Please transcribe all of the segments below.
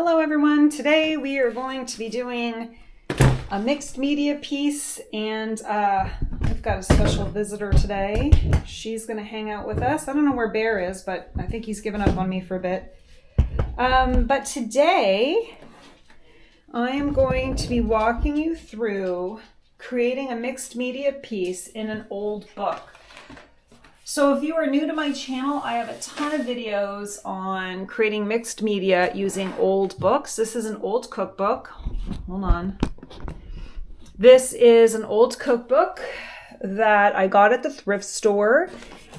Hello everyone, today we are going to be doing a mixed media piece and I've got a special visitor today. She's going to hang out with us. I don't know where Bear is, but I think he's given up on me for a bit. But today I am going to be walking you through creating a mixed media piece in an old book. So if you are new to my channel, I have a ton of videos on creating mixed media using old books. This is an old cookbook. Hold on. This is an old cookbook that I got at the thrift store,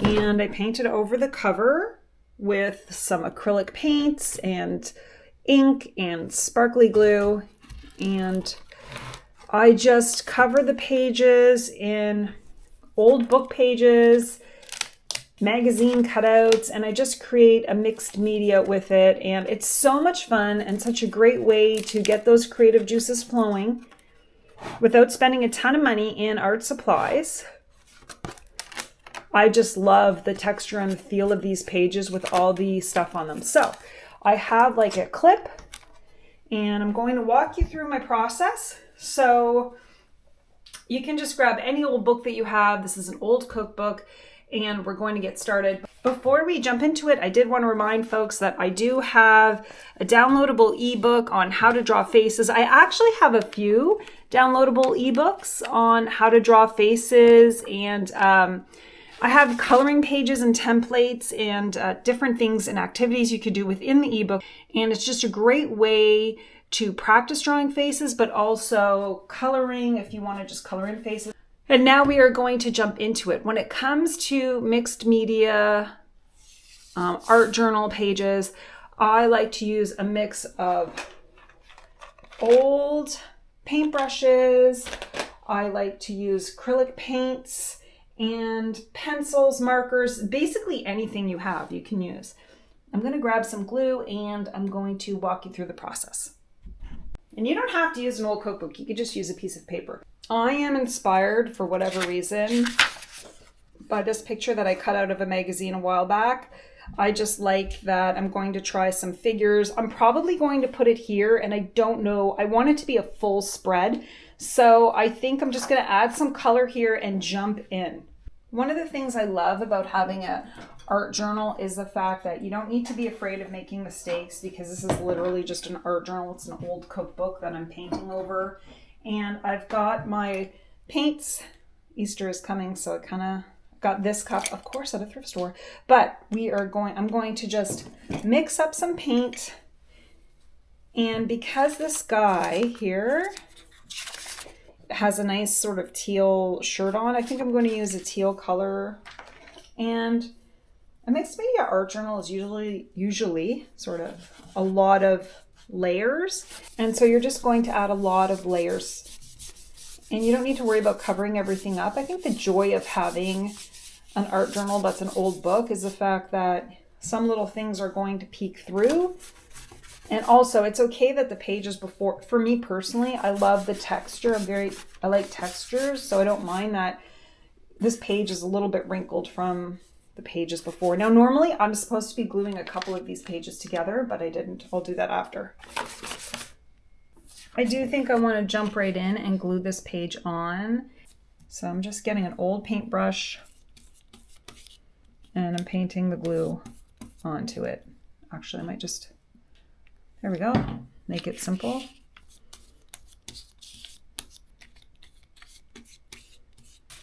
and I painted over the cover with some acrylic paints and ink and sparkly glue, and I just cover the pages in old book pages, magazine cutouts, and I just create a mixed media with it. And it's so much fun and such a great way to get those creative juices flowing without spending a ton of money in art supplies. I just love the texture and the feel of these pages with all the stuff on them. So I have like a clip and I'm going to walk you through my process. So you can just grab any old book that you have. This is an old cookbook, and we're going to get started. Before we jump into it, I did want to remind folks that I do have a downloadable ebook on how to draw faces. I actually have a few downloadable ebooks on how to draw faces, and I have coloring pages and templates and different things and activities you could do within the ebook. And it's just a great way to practice drawing faces, but also coloring if you want to just color in faces. And now we are going to jump into it. When it comes to mixed media, art journal pages, I like to use a mix of old paintbrushes. I like to use acrylic paints and pencils, markers, basically anything you have you can use. I'm going to grab some glue and I'm going to walk you through the process. And you don't have to use an old cookbook. You could just use a piece of paper. I am inspired, for whatever reason, by this picture that I cut out of a magazine a while back. I just like that. I'm going to try some figures. I'm probably going to put it here, and I don't know. I want it to be a full spread. So I think I'm just going to add some color here and jump in. One of the things I love about having an art journal is the fact that you don't need to be afraid of making mistakes, because this is literally just an art journal. It's an old cookbook that I'm painting over. And I've got my paints. Easter is coming, so I kind of got this cup, of course, at a thrift store. But I'm going to just mix up some paint. And because this guy here has a nice sort of teal shirt on, I think I'm going to use a teal color. And a mixed media art journal is usually sort of a lot of layers, and so you're just going to add a lot of layers, and you don't need to worry about covering everything up. I think the joy of having an art journal that's an old book is the fact that some little things are going to peek through, and also it's okay that the pages before, for me personally, I love the texture. I like textures, so I don't mind that this page is a little bit wrinkled from the pages before. Now, normally I'm supposed to be gluing a couple of these pages together, but I didn't. I'll do that after. I do think I want to jump right in and glue this page on. So I'm just getting an old paintbrush and I'm painting the glue onto it. Actually, I might just, there we go, make it simple.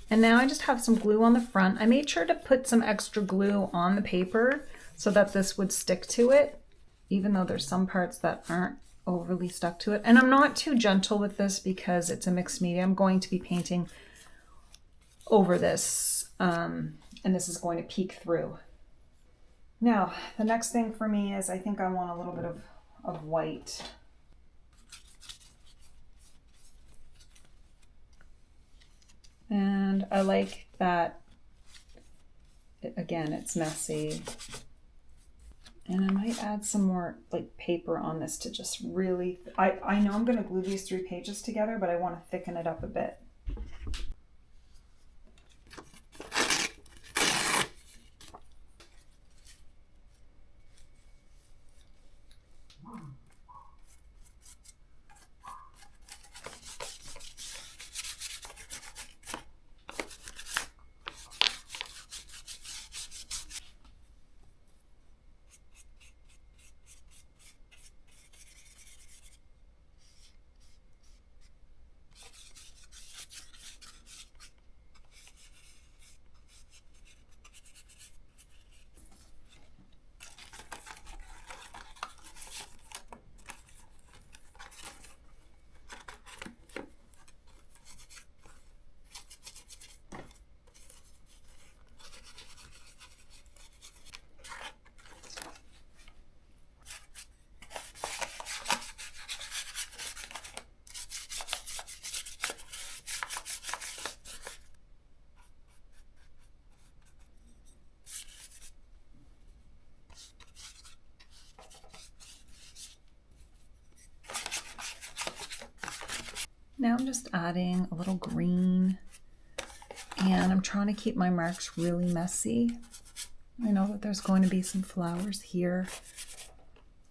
And now I just have some glue on the front. I made sure to put some extra glue on the paper so that this would stick to it, even though there's some parts that aren't overly stuck to it. And I'm not too gentle with this because it's a mixed media. I'm going to be painting over this, and this is going to peek through. Now, the next thing for me is I think I want a little bit of white. And I like that, again, it's messy. And I might add some more like paper on this to just really, I know I'm going to glue these 3 pages together, but I want to thicken it up a bit. now I'm just adding a little green, and I'm trying to keep my marks really messy. I know that there's going to be some flowers here,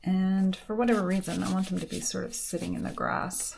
and for whatever reason, I want them to be sort of sitting in the grass.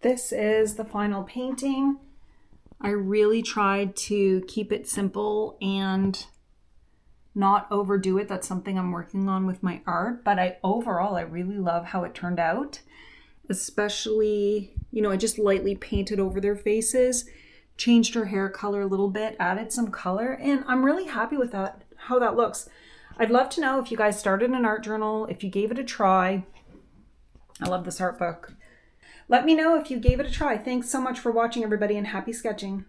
This is the final painting. I really tried to keep it simple and not overdo it. That's something I'm working on with my art, but overall I really love how it turned out. Especially, I just lightly painted over their faces, changed her hair color a little bit, added some color, and I'm really happy with that, how that looks. I'd love to know if you guys started an art journal, if you gave it a try. I love this art book. Let me know if you gave it a try. Thanks so much for watching, everybody, and happy sketching.